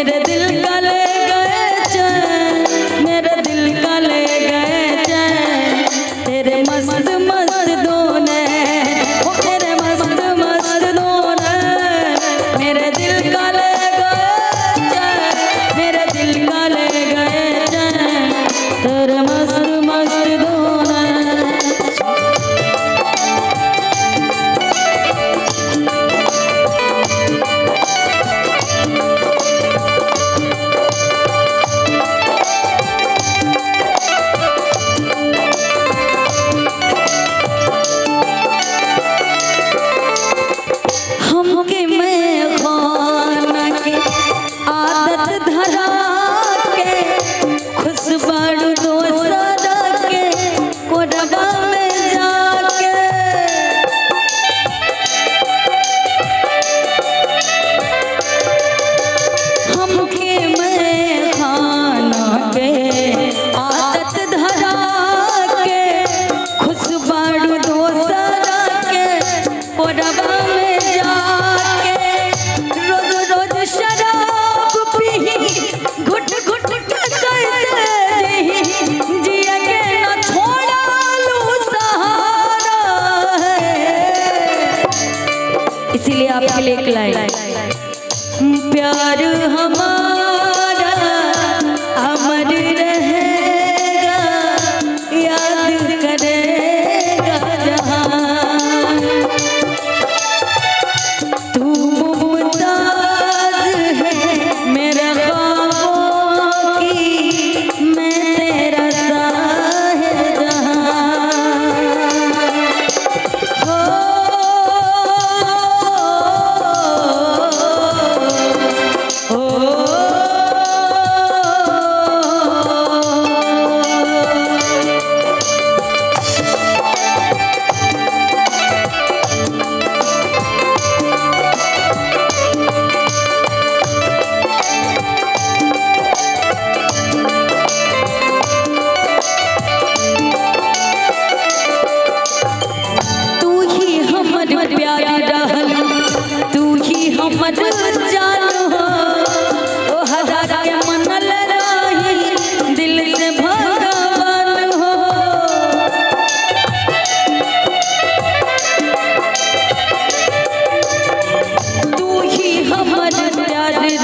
मेरे दिल का ले गए चैन, मेरे दिल का ले गए चैन, तेरे मस्त मस्त दो नैन, ओ तेरे मस्त मस्त दो नैन, मेरे दिल का ले गए चैन, मेरे दिल का ले गए चैन, तेरे मस्त मस्त दो नैन। हमके मैं खाना के आदत धरा के, खुशबारू दोसरा के कोरबा में जाके, हमके मैं खाना के आदत धरा के, खुशबारू दोसरा के कोरबा में जाके, रोज रोज शराब पी घुट घुट के कैसे जी, जिया के न छोड़ा लू सहारा है। इसीलिए आपके लिए एक लाइन, प्यार हमारा अमर रहेगा, याद करेगा जहां, तू मुमताज है मेरे ख्वाबों की, मैं तेरा साहिबजां, हो तू ही हमर प्यारी रहल, तू ही हमर जान हो, ओ हजार के मनल रही दिल से भगवान हो, तू ही हमर प्यारी